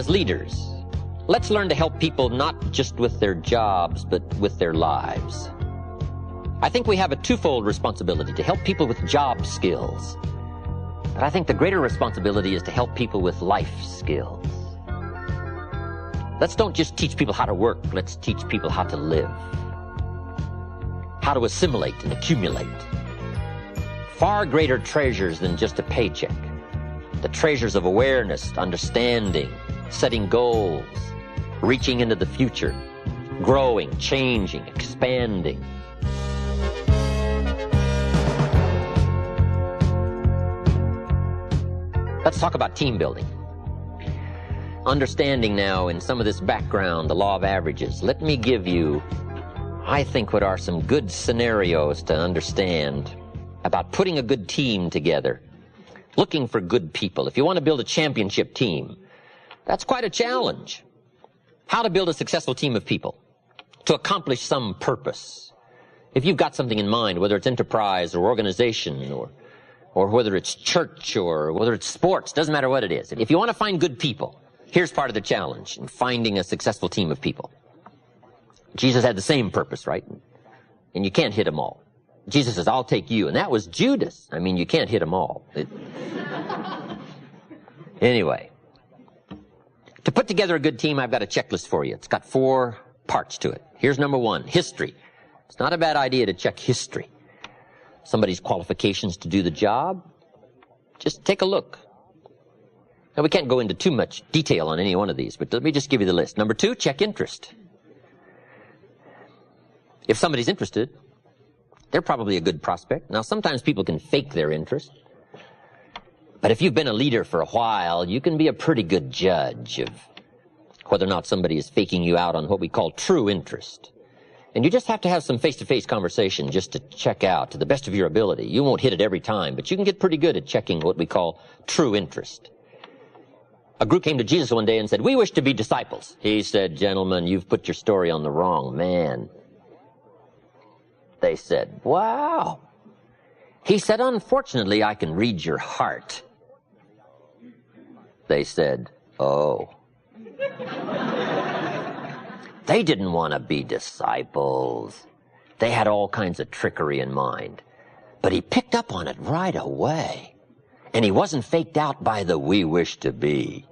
As leaders, let's learn to help people not just with their jobs, but with their lives. I think we have a twofold responsibility to help people with job skills. But I think the greater responsibility is to help people with life skills. Let's don't just teach people how to work, let's teach people how to live. How to assimilate and accumulate. Far greater treasures than just a paycheck. The treasures of awareness, understanding, setting goals, reaching into the future, growing, changing, expanding. Let's talk about team building. Understanding now in some of this background, the law of averages, let me give you, I think, what are some good scenarios to understand about putting a good team together, looking for good people. If you want to build a championship team, that's quite a challenge. How to build a successful team of people to accomplish some purpose. If you've got something in mind, whether it's enterprise or organization or whether it's church or whether it's sports, doesn't matter what it is. If you want to find good people, here's part of the challenge in finding a successful team of people. Jesus had the same purpose, right? And you can't hit them all. Jesus says, I'll take you. And that was Judas. I mean, you can't hit them all. Anyway, to put together a good team, I've got a checklist for you. It's got 4 parts to it. Here's number 1, history. It's not a bad idea to check history. Somebody's qualifications to do the job. Just take a look. Now, we can't go into too much detail on any one of these, but let me just give you the list. Number 2, check interest. If somebody's interested, they're probably a good prospect. Now, sometimes people can fake their interest. But if you've been a leader for a while, you can be a pretty good judge of whether or not somebody is faking you out on what we call true interest. And you just have to have some face-to-face conversation just to check out to the best of your ability. You won't hit it every time, but you can get pretty good at checking what we call true interest. A group came to Jesus one day and said, we wish to be disciples. He said, gentlemen, you've put your story on the wrong man. They said, wow. He said, unfortunately, I can read your heart. They said, oh. They didn't want to be disciples. They had all kinds of trickery in mind. But he picked up on it right away. And he wasn't faked out by the we wish to be.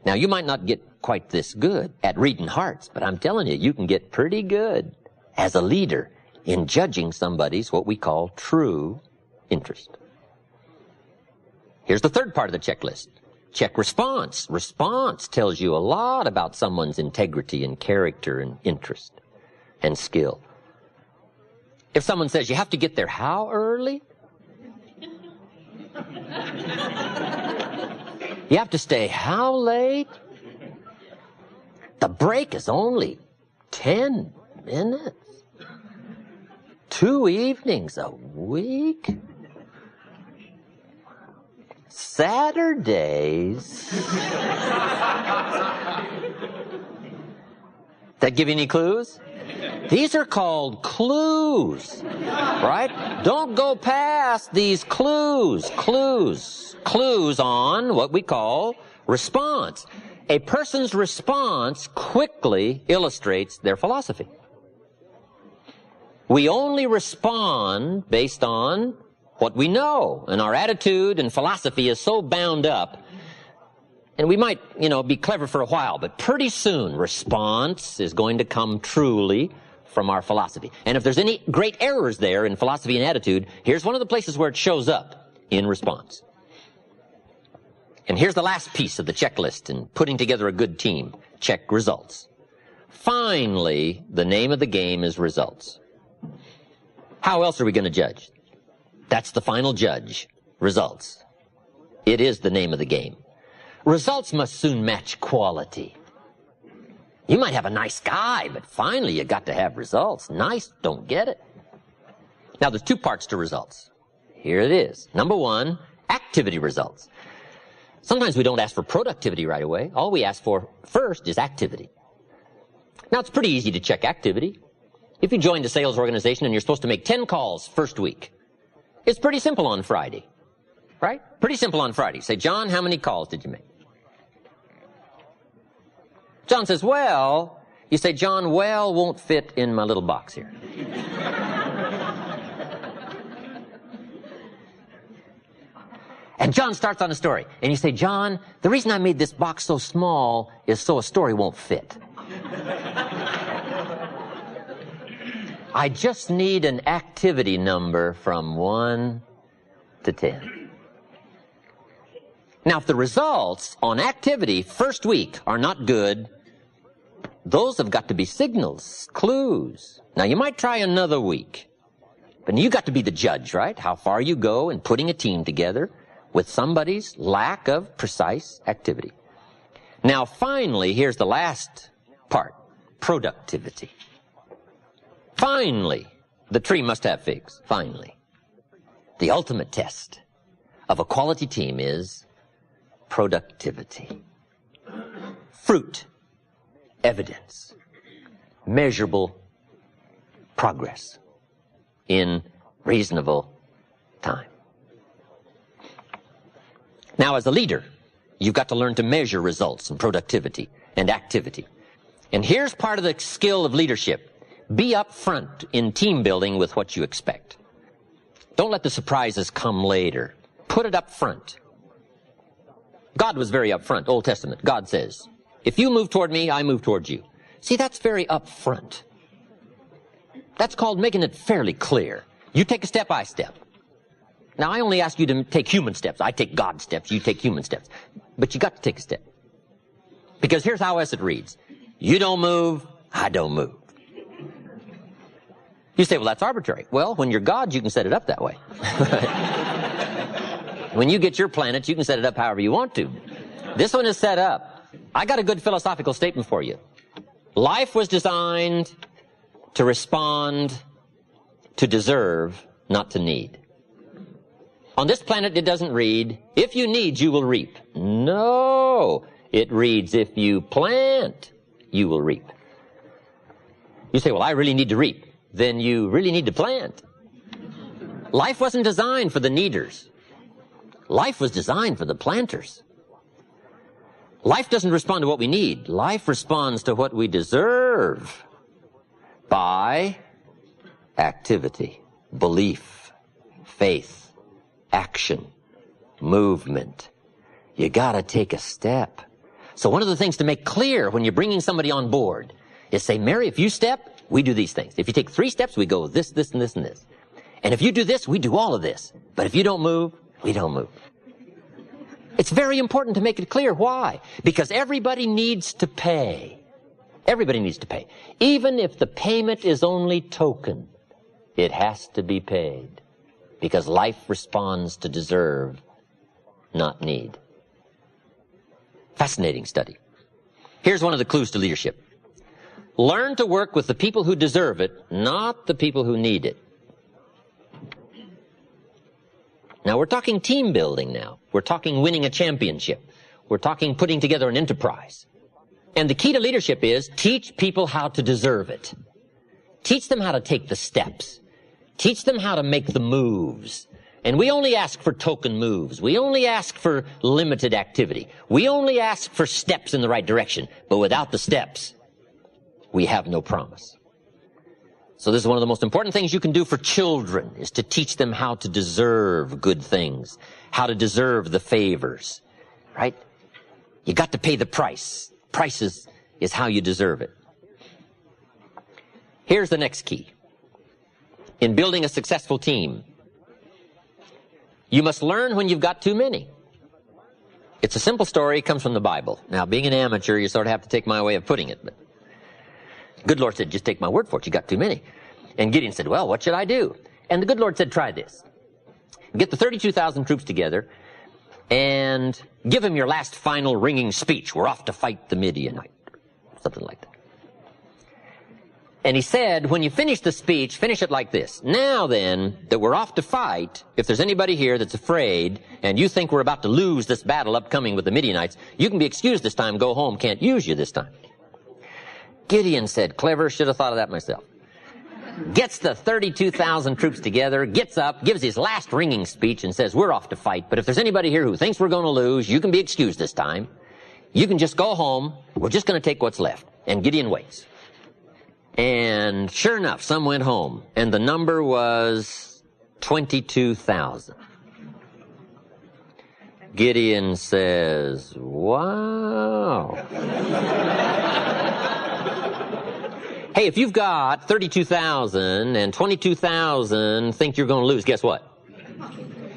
Now, you might not get quite this good at reading hearts, but I'm telling you, you can get pretty good as a leader in judging somebody's what we call true interest. Here's the 3rd part of the checklist. Check response. Response tells you a lot about someone's integrity and character and interest and skill. If someone says, you have to get there how early? You have to stay how late? The break is only 10 minutes. 2 evenings a week? Saturdays? That give you any clues? These are called clues, right? Don't go past these clues. Clues on what we call response. A person's response quickly illustrates their philosophy. We only respond based on what we know, and our attitude and philosophy is so bound up. And we might, be clever for a while, but pretty soon response is going to come truly from our philosophy. And if there's any great errors there in philosophy and attitude, here's one of the places where it shows up in response. And here's the last piece of the checklist in putting together a good team. Check results. Finally, the name of the game is results. How else are we going to judge? That's the final judge. Results. It is the name of the game. Results must soon match quality. You might have a nice guy, but finally you got to have results. Nice don't get it. Now there's 2 parts to results. Here it is. Number 1, activity results. Sometimes we don't ask for productivity right away. All we ask for first is activity. Now it's pretty easy to check activity. If you joined a sales organization and you're supposed to make 10 calls first week, it's pretty simple on Friday, right? Pretty simple on Friday. Say, John, how many calls did you make? John says, well, you say, John, well won't fit in my little box here. And John starts on a story. And you say, John, the reason I made this box so small is so a story won't fit. I just need an activity number from 1 to 10. Now, if the results on activity first week are not good, those have got to be signals, clues. Now, you might try another week, but you got to be the judge, right? How far you go in putting a team together with somebody's lack of precise activity. Now, finally, here's the last part, productivity. Finally, the tree must have figs. Finally. The ultimate test of a quality team is productivity. Fruit, evidence, measurable progress in reasonable time. Now, as a leader, you've got to learn to measure results and productivity and activity. And here's part of the skill of leadership. Be upfront in team building with what you expect. Don't let the surprises come later. Put it up front. God was very upfront. Old Testament. God says, if you move toward me, I move towards you. See, that's very upfront. That's called making it fairly clear. You take a step, I step. Now, I only ask you to take human steps. I take God steps, you take human steps. But you got to take a step. Because here's how else it reads. You don't move, I don't move. You say, well, that's arbitrary. Well, when you're God, you can set it up that way. When you get your planet, you can set it up however you want to. This one is set up. I got a good philosophical statement for you. Life was designed to respond, to deserve, not to need. On this planet, it doesn't read, if you need, you will reap. No, it reads, if you plant, you will reap. You say, well, I really need to reap. Then you really need to plant. Life wasn't designed for the needers. Life was designed for the planters. Life doesn't respond to what we need. Life responds to what we deserve by activity, belief, faith, action, movement. You gotta take a step. So one of the things to make clear when you're bringing somebody on board is say, Mary, if you step, we do these things. If you take 3 steps, we go this, this, and this, and this. And if you do this, we do all of this. But if you don't move, we don't move. It's very important to make it clear. Why? Because everybody needs to pay. Everybody needs to pay. Even if the payment is only token, it has to be paid. Because life responds to deserve, not need. Fascinating study. Here's one of the clues to leadership. Learn to work with the people who deserve it, not the people who need it. Now, we're talking team building now. We're talking winning a championship. We're talking putting together an enterprise. And the key to leadership is teach people how to deserve it. Teach them how to take the steps. Teach them how to make the moves. And we only ask for token moves. We only ask for limited activity. We only ask for steps in the right direction. But without the steps, we have no promise. So this is one of the most important things you can do for children, is to teach them how to deserve good things, how to deserve the favors, right? You got to pay the price. Price is how you deserve it. Here's the next key. In building a successful team, you must learn when you've got too many. It's a simple story. It comes from the Bible. Now, being an amateur, you sort of have to take my way of putting it, but good Lord said, just take my word for it. You got too many. And Gideon said, well, what should I do? And the good Lord said, try this. Get the 32,000 troops together and give them your last final ringing speech. We're off to fight the Midianite. Something like that. And he said, when you finish the speech, finish it like this. Now then, that we're off to fight, if there's anybody here that's afraid and you think we're about to lose this battle upcoming with the Midianites, you can be excused this time, go home, can't use you this time. Gideon said, clever, should have thought of that myself. Gets the 32,000 troops together, gets up, gives his last ringing speech and says, we're off to fight, but if there's anybody here who thinks we're going to lose, you can be excused this time. You can just go home. We're just going to take what's left. And Gideon waits. And sure enough, some went home. And the number was 22,000. Gideon says, wow. Hey, if you've got 32,000 and 22,000 think you're going to lose, guess what?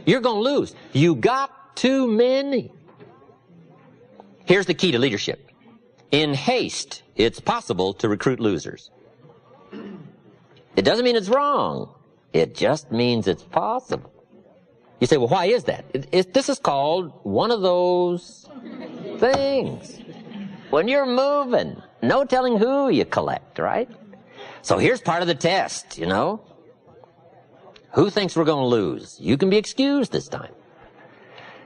You're going to lose. You got too many. Here's the key to leadership. In haste, it's possible to recruit losers. It doesn't mean it's wrong. It just means it's possible. You say, well, why is that? This is called one of those things. When you're moving, no telling who you collect, right? So here's part of the test, you know. Who thinks we're going to lose? You can be excused this time.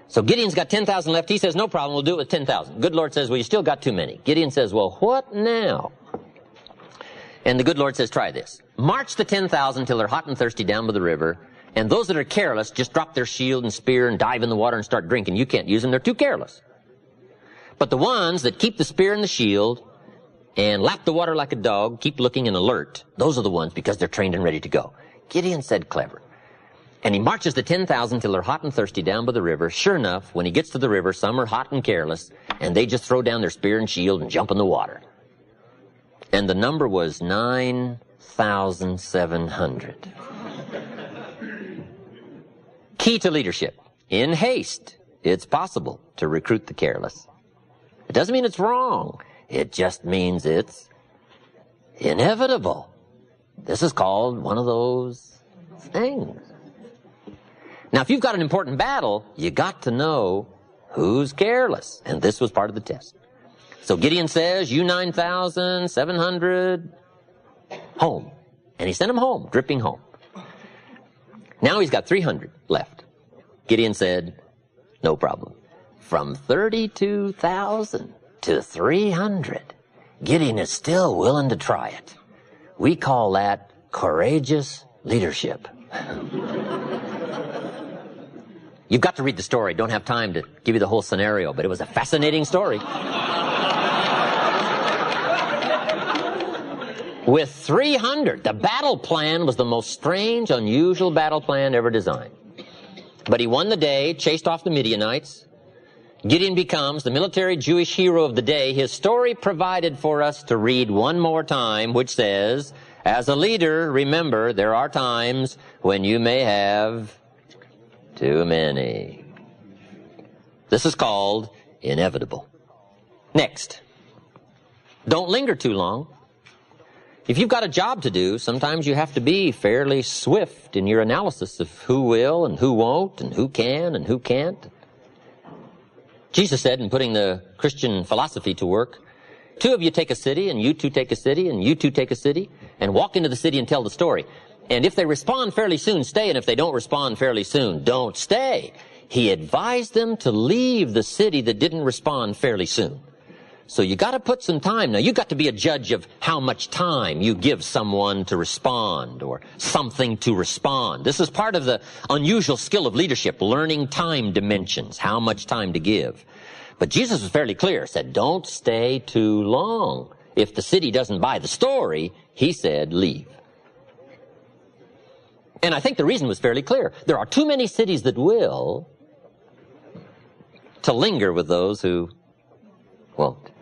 So Gideon's got 10,000 left. He says, no problem, we'll do it with 10,000. Good Lord says, well, you still got too many. Gideon says, well, what now? And the good Lord says, try this. March the 10,000 till they're hot and thirsty down by the river. And those that are careless, just drop their shield and spear and dive in the water and start drinking. You can't use them. They're too careless. But the ones that keep the spear and the shield and lap the water like a dog, keep looking and alert, those are the ones because they're trained and ready to go. Gideon said clever. And he marches the 10,000 till they're hot and thirsty down by the river. Sure enough, when he gets to the river, some are hot and careless, and they just throw down their spear and shield and jump in the water. And the number was 9,700. Key to leadership. In haste, it's possible to recruit the careless. It doesn't mean it's wrong. It just means it's inevitable. This is called one of those things. Now, if you've got an important battle, you got to know who's careless. And this was part of the test. So Gideon says, you 9,700, home. And he sent them home, dripping home. Now he's got 300 left. Gideon said, no problem. From 32,000 to 300, Gideon is still willing to try it. We call that courageous leadership. You've got to read the story. Don't have time to give you the whole scenario, but it was a fascinating story. With 300, the battle plan was the most strange, unusual battle plan ever designed. But he won the day, chased off the Midianites. Gideon becomes the military Jewish hero of the day. His story provided for us to read one more time, which says, as a leader, remember, there are times when you may have too many. This is called inevitable. Next, don't linger too long. If you've got a job to do, sometimes you have to be fairly swift in your analysis of who will and who won't and who can and who can't. Jesus said, in putting the Christian philosophy to work, two of you take a city, and you two take a city, and you two take a city, and walk into the city and tell the story. And if they respond fairly soon, stay, and if they don't respond fairly soon, don't stay. He advised them to leave the city that didn't respond fairly soon. So you got to put some time. Now, you got to be a judge of how much time you give someone to respond or something to respond. This is part of the unusual skill of leadership, learning time dimensions, how much time to give. But Jesus was fairly clear, said, don't stay too long. If the city doesn't buy the story, he said, leave. And I think the reason was fairly clear. There are too many cities that will to linger with those who won't.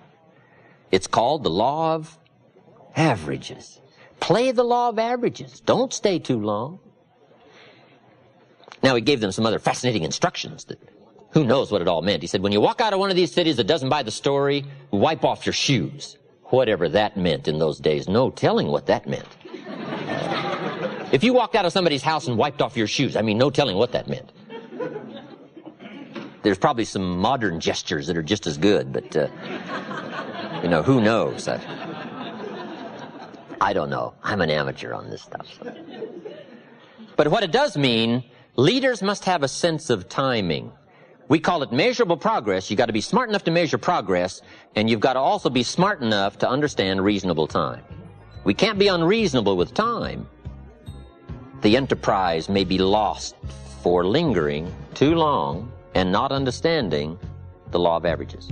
It's called the law of averages. Play the law of averages. Don't stay too long. Now, he gave them some other fascinating instructions that who knows what it all meant. He said, when you walk out of one of these cities that doesn't buy the story, wipe off your shoes. Whatever that meant in those days, no telling what that meant. If you walked out of somebody's house and wiped off your shoes, I mean, no telling what that meant. There's probably some modern gestures that are just as good, but, you know, who knows? I don't know. I'm an amateur on this stuff. So. But what it does mean, leaders must have a sense of timing. We call it measurable progress. You've got to be smart enough to measure progress, and you've got to also be smart enough to understand reasonable time. We can't be unreasonable with time. The enterprise may be lost for lingering too long and not understanding the law of averages.